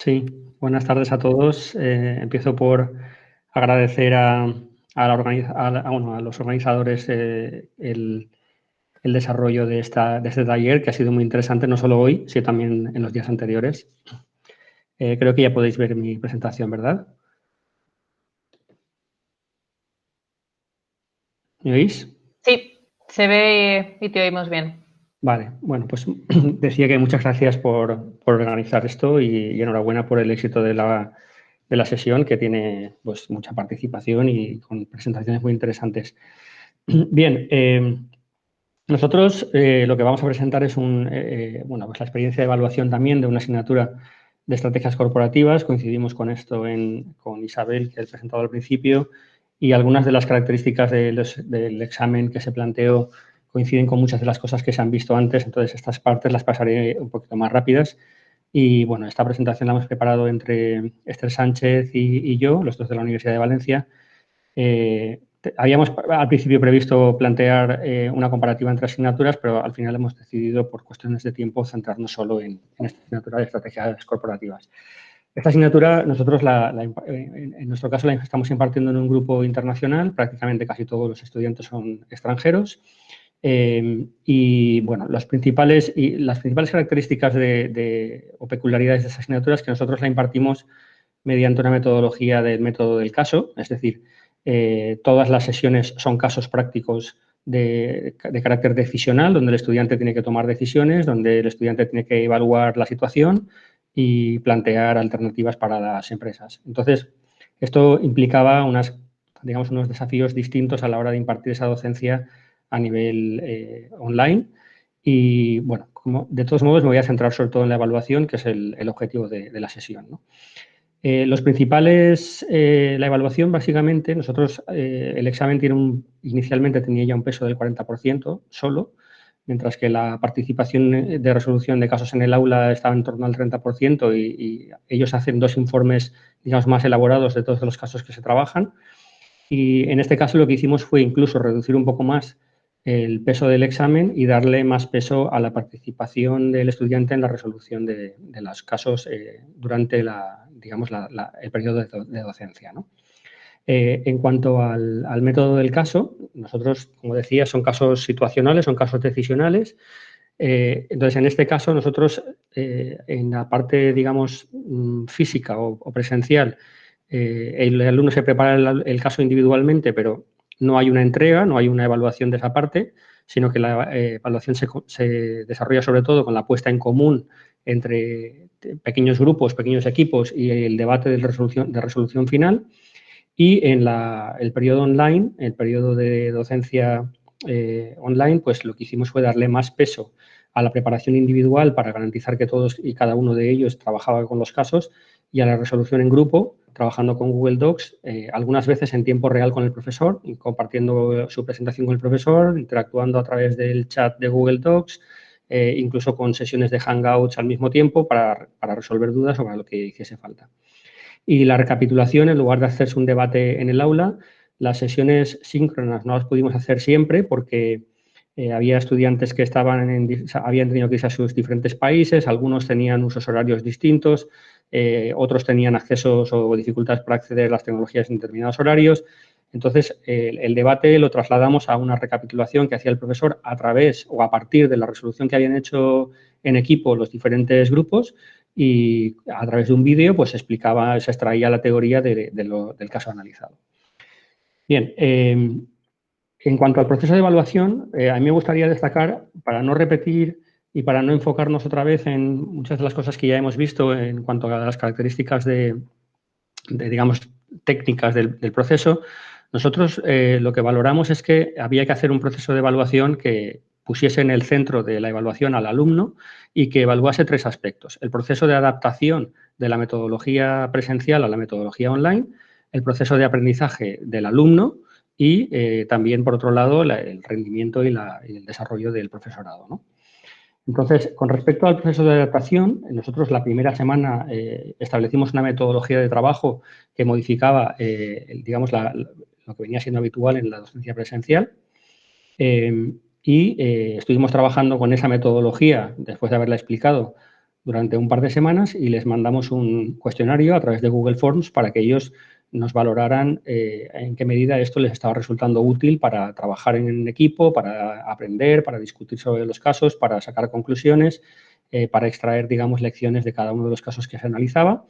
Sí, buenas tardes a todos. Empiezo por agradecer a los organizadores el desarrollo de este taller, que ha sido muy interesante, no solo hoy, sino también en los días anteriores. Creo que ya podéis ver mi presentación, ¿verdad? ¿Me oís? Sí, se ve y te oímos bien. Vale, bueno, pues decía que muchas gracias por organizar esto y enhorabuena por el éxito de la sesión, que tiene pues mucha participación y con presentaciones muy interesantes. Bien, nosotros lo que vamos a presentar es pues la experiencia de evaluación también de una asignatura de estrategias corporativas. Coincidimos con esto con Isabel, que he presentado al principio, y algunas de las características del examen que se planteó coinciden con muchas de las cosas que se han visto antes. Entonces, estas partes las pasaré un poquito más rápidas. Y bueno, esta presentación la hemos preparado entre Esther Sánchez y yo, los dos de la Universidad de Valencia. Habíamos al principio previsto plantear una comparativa entre asignaturas, pero al final hemos decidido, por cuestiones de tiempo, centrarnos solo en esta asignatura de estrategias corporativas. Esta asignatura, nosotros, en nuestro caso, la estamos impartiendo en un grupo internacional. Prácticamente casi todos los estudiantes son extranjeros. Y bueno, las principales características o peculiaridades de esta asignatura es que nosotros la impartimos mediante una metodología del método del caso, es decir, todas las sesiones son casos prácticos de carácter decisional, donde el estudiante tiene que tomar decisiones, donde el estudiante tiene que evaluar la situación y plantear alternativas para las empresas. Entonces, esto implicaba unos desafíos distintos a la hora de impartir esa docencia a nivel online. Y bueno, de todos modos me voy a centrar sobre todo en la evaluación, que es el objetivo de la sesión, ¿no? La evaluación, básicamente, el examen inicialmente tenía ya un peso del 40% solo, mientras que la participación de resolución de casos en el aula estaba en torno al 30% y ellos hacen dos informes, digamos, más elaborados de todos los casos que se trabajan. Y en este caso lo que hicimos fue incluso reducir un poco más el peso del examen y darle más peso a la participación del estudiante en la resolución de los casos durante el periodo de docencia, ¿no? En cuanto al método del caso, nosotros, como decía, son casos situacionales, son casos decisionales. Entonces, en este caso, nosotros, en la parte, digamos, física o presencial, el alumno se prepara el caso individualmente, pero no hay una entrega, no hay una evaluación de esa parte, sino que la evaluación se desarrolla sobre todo con la puesta en común entre pequeños grupos, pequeños equipos y el debate de resolución final. Y en el periodo online, el periodo de docencia online, pues lo que hicimos fue darle más peso a la preparación individual para garantizar que todos y cada uno de ellos trabajaba con los casos, y a la resolución en grupo, trabajando con Google Docs, algunas veces en tiempo real con el profesor, y compartiendo su presentación con el profesor, interactuando a través del chat de Google Docs, incluso con sesiones de Hangouts al mismo tiempo para resolver dudas o para lo que hiciese falta. Y la recapitulación, en lugar de hacerse un debate en el aula, las sesiones síncronas no las pudimos hacer siempre porque había estudiantes que habían tenido que irse a sus diferentes países, algunos tenían usos horarios distintos, otros tenían accesos o dificultades para acceder a las tecnologías en determinados horarios. Entonces, el debate lo trasladamos a una recapitulación que hacía el profesor a través o a partir de la resolución que habían hecho en equipo los diferentes grupos, y a través de un vídeo pues se extraía la teoría del caso analizado. Bien, en cuanto al proceso de evaluación, a mí me gustaría destacar, para no repetir y para no enfocarnos otra vez en muchas de las cosas que ya hemos visto en cuanto a las características digamos, técnicas del proceso, nosotros lo que valoramos es que había que hacer un proceso de evaluación que pusiese en el centro de la evaluación al alumno y que evaluase tres aspectos: el proceso de adaptación de la metodología presencial a la metodología online, el proceso de aprendizaje del alumno y también, por otro lado, el rendimiento y el desarrollo del profesorado, ¿no? Entonces, con respecto al proceso de adaptación, nosotros la primera semana establecimos una metodología de trabajo que modificaba, digamos, lo que venía siendo habitual en la docencia presencial. Y estuvimos trabajando con esa metodología, después de haberla explicado, durante un par de semanas y les mandamos un cuestionario a través de Google Forms para que ellos nos valoraran en qué medida esto les estaba resultando útil para trabajar en equipo, para aprender, para discutir sobre los casos, para sacar conclusiones, para extraer, digamos, lecciones de cada uno de los casos que se analizaba.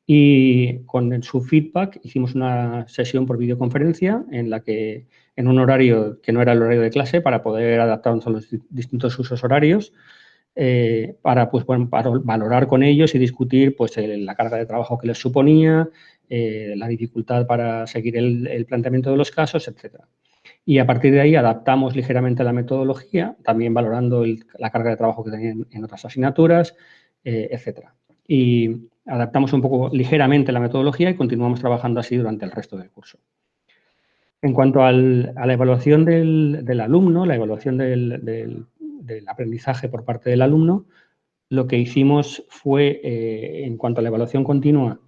Y con su feedback hicimos una sesión por videoconferencia en la que, en un horario que no era el horario de clase, para poder adaptarnos a los distintos usos horarios, para, pues, bueno, para valorar con ellos y discutir pues, la carga de trabajo que les suponía, la dificultad para seguir el planteamiento de los casos, etcétera. Y a partir de ahí adaptamos ligeramente la metodología, también valorando la carga de trabajo que tenían en otras asignaturas, etcétera. Y adaptamos un poco ligeramente la metodología y continuamos trabajando así durante el resto del curso. En cuanto a la evaluación del alumno, la evaluación del aprendizaje por parte del alumno, lo que hicimos fue, en cuanto a la evaluación continua,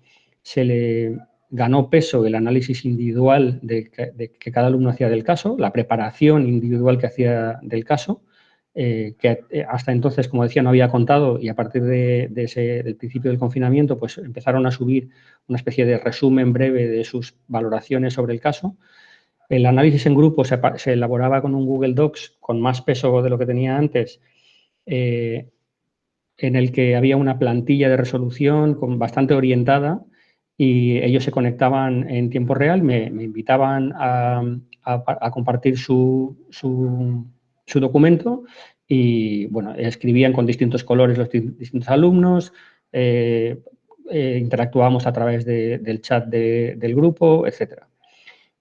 se le ganó peso el análisis individual de que cada alumno hacía del caso, la preparación individual que hacía del caso, que hasta entonces, como decía, no había contado, y a partir del principio del confinamiento, pues empezaron a subir una especie de resumen breve de sus valoraciones sobre el caso. El análisis en grupo se elaboraba con un Google Docs con más peso de lo que tenía antes, en el que había una plantilla de resolución bastante orientada y ellos se conectaban en tiempo real, me invitaban a compartir su documento y, bueno, escribían con distintos colores los distintos alumnos, interactuábamos a través del chat del grupo, etcétera.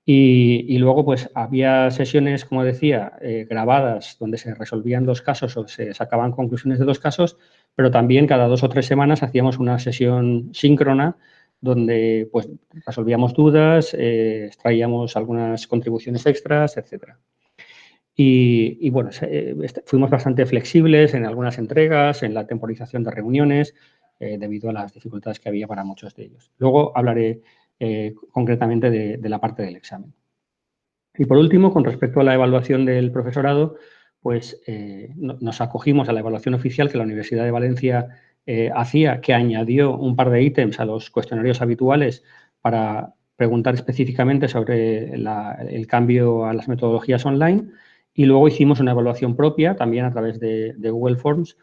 Y luego, pues, había sesiones, como decía, grabadas donde se resolvían los casos o se sacaban conclusiones de los casos, pero también cada 2 o 3 semanas hacíamos una sesión síncrona donde, pues, resolvíamos dudas, extraíamos algunas contribuciones extras, etcétera. Y bueno, fuimos bastante flexibles en algunas entregas, en la temporización de reuniones, debido a las dificultades que había para muchos de ellos. Luego hablaré concretamente de la parte del examen. Y por último, con respecto a la evaluación del profesorado, pues nos acogimos a la evaluación oficial que la Universidad de Valencia hacía, que añadió un par de ítems a los cuestionarios habituales para preguntar específicamente sobre el cambio a las metodologías online. Y luego hicimos una evaluación propia, también a través de Google Forms,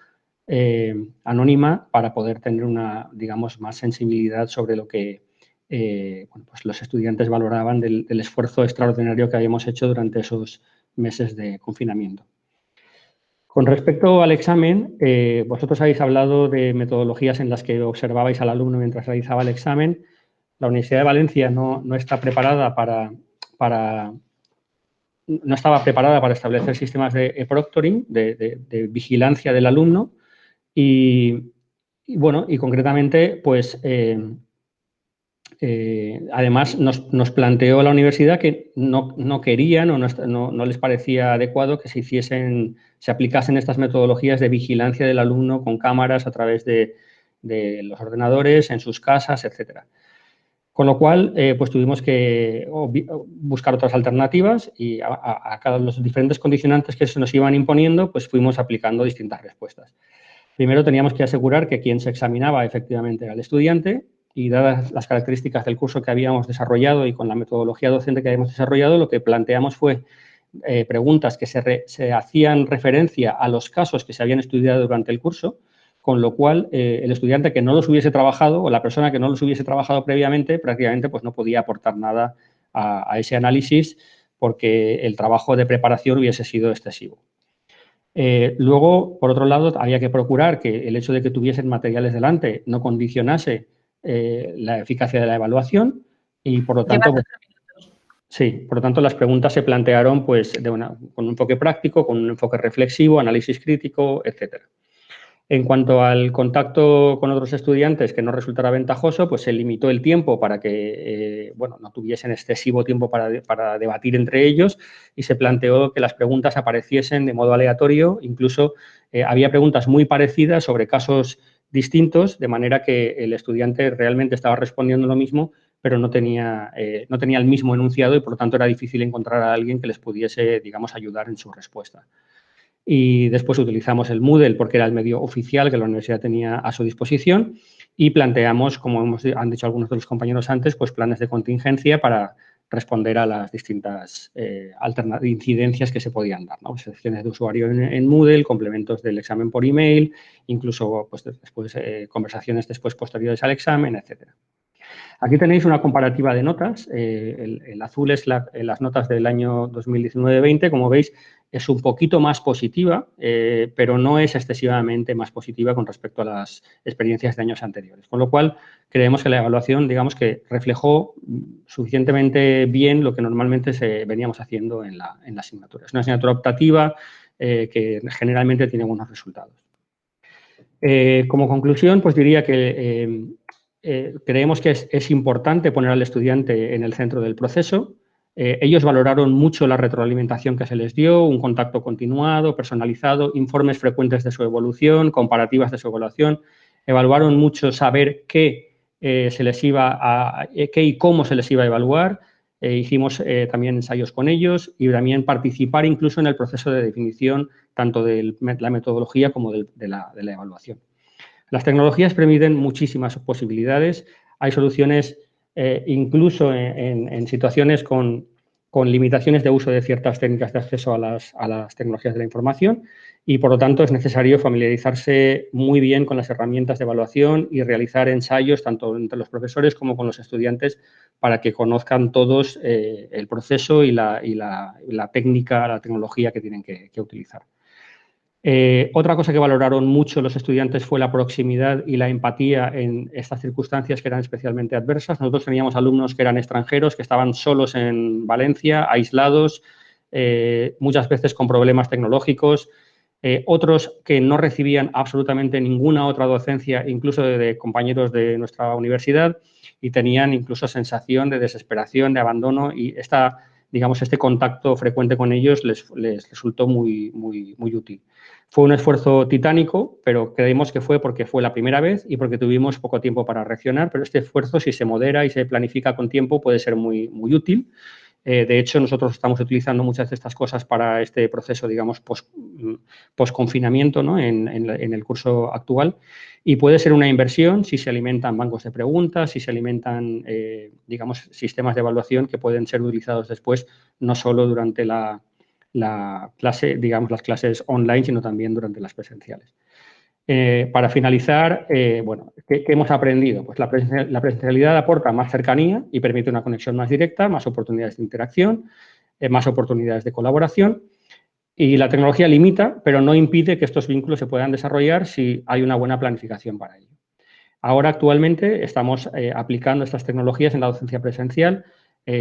anónima, para poder tener digamos, más sensibilidad sobre lo que bueno, pues los estudiantes valoraban del esfuerzo extraordinario que habíamos hecho durante esos meses de confinamiento. Con respecto al examen, vosotros habéis hablado de metodologías en las que observabais al alumno mientras realizaba el examen. La Universidad de Valencia no estaba preparada para establecer sistemas de proctoring, de vigilancia del alumno, y bueno, y concretamente, pues además nos planteó la universidad que no querían o no les parecía adecuado que se aplicasen estas metodologías de vigilancia del alumno con cámaras a través de los ordenadores, en sus casas, etcétera. Con lo cual, pues tuvimos que buscar otras alternativas y a cada los diferentes condicionantes que se nos iban imponiendo, pues fuimos aplicando distintas respuestas. Primero teníamos que asegurar que quien se examinaba efectivamente era el estudiante y, dadas las características del curso que habíamos desarrollado y con la metodología docente que habíamos desarrollado, lo que planteamos fue preguntas que se hacían referencia a los casos que se habían estudiado durante el curso, con lo cual el estudiante que no los hubiese trabajado o la persona que no los hubiese trabajado previamente prácticamente pues no podía aportar nada a ese análisis porque el trabajo de preparación hubiese sido excesivo. Luego, por otro lado, había que procurar que el hecho de que tuviesen materiales delante no condicionase la eficacia de la evaluación y, por lo tanto, sí, por lo tanto, las preguntas se plantearon pues, con un enfoque práctico, con un enfoque reflexivo, análisis crítico, etcétera. En cuanto al contacto con otros estudiantes que no resultara ventajoso, pues se limitó el tiempo para que bueno, no tuviesen excesivo tiempo para debatir entre ellos y se planteó que las preguntas apareciesen de modo aleatorio. Incluso había preguntas muy parecidas sobre casos distintos, de manera que el estudiante realmente estaba respondiendo lo mismo, pero no tenía el mismo enunciado y, por lo tanto, era difícil encontrar a alguien que les pudiese, digamos, ayudar en su respuesta. y después utilizamos el Moodle porque era el medio oficial que la universidad tenía a su disposición y planteamos, como han dicho algunos de los compañeros antes, pues planes de contingencia para responder a las distintas incidencias que se podían dar, ¿no? Selecciones de usuario en Moodle, complementos del examen por email, incluso pues, después, conversaciones después posteriores al examen, etcétera. Aquí tenéis una comparativa de notas. El azul es las notas del año 2019-20. Como veis, es un poquito más positiva, pero no es excesivamente más positiva con respecto a las experiencias de años anteriores. Con lo cual, creemos que la evaluación, digamos que reflejó suficientemente bien lo que normalmente veníamos haciendo en la asignatura. Es una asignatura optativa que generalmente tiene buenos resultados. Como conclusión, pues diría que creemos que es importante poner al estudiante en el centro del proceso. Ellos valoraron mucho la retroalimentación que se les dio, un contacto continuado, personalizado, informes frecuentes de su evolución, comparativas de su evaluación. Evaluaron mucho saber qué y cómo se les iba a evaluar. Hicimos también ensayos con ellos y también participar incluso en el proceso de definición tanto de la metodología como de la evaluación. Las tecnologías permiten muchísimas posibilidades. Hay soluciones incluso en situaciones con limitaciones de uso de ciertas técnicas de acceso a las tecnologías de la información y, por lo tanto, es necesario familiarizarse muy bien con las herramientas de evaluación y realizar ensayos tanto entre los profesores como con los estudiantes para que conozcan todos el proceso y la técnica, la tecnología que tienen que utilizar. Otra cosa que valoraron mucho los estudiantes fue la proximidad y la empatía en estas circunstancias que eran especialmente adversas. Nosotros teníamos alumnos que eran extranjeros, que estaban solos en Valencia, aislados, muchas veces con problemas tecnológicos, otros que no recibían absolutamente ninguna otra docencia, incluso de compañeros de nuestra universidad, y tenían incluso sensación de desesperación, de abandono, y este contacto frecuente con ellos les resultó muy útil. Fue un esfuerzo titánico, pero creemos que fue porque fue la primera vez y porque tuvimos poco tiempo para reaccionar, pero este esfuerzo, si se modera y se planifica con tiempo, puede ser muy útil. De hecho, nosotros estamos utilizando muchas de estas cosas para este proceso, digamos, post-confinamiento, ¿no? en el curso actual. Y puede ser una inversión si se alimentan bancos de preguntas, si se alimentan, digamos, sistemas de evaluación que pueden ser utilizados después, no solo durante la clase, digamos, las clases online, sino también durante las presenciales. Para finalizar, bueno, ¿qué hemos aprendido? Pues la presencialidad aporta más cercanía y permite una conexión más directa, más oportunidades de interacción, más oportunidades de colaboración. Y la tecnología limita, pero no impide que estos vínculos se puedan desarrollar si hay una buena planificación para ello. Ahora, actualmente, estamos aplicando estas tecnologías en la docencia presencial,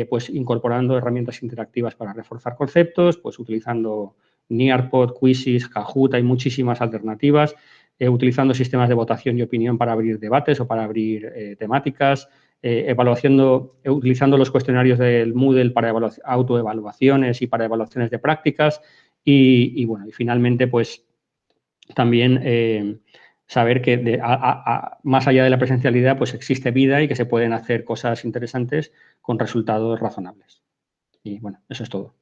pues incorporando herramientas interactivas para reforzar conceptos, pues utilizando Nearpod, Quizzes, Kahoot, hay muchísimas alternativas, utilizando sistemas de votación y opinión para abrir debates o para abrir temáticas, utilizando los cuestionarios del Moodle para autoevaluaciones y para evaluaciones de prácticas y finalmente, pues también saber que más allá de la presencialidad, pues existe vida y que se pueden hacer cosas interesantes con resultados razonables. Y bueno, eso es todo.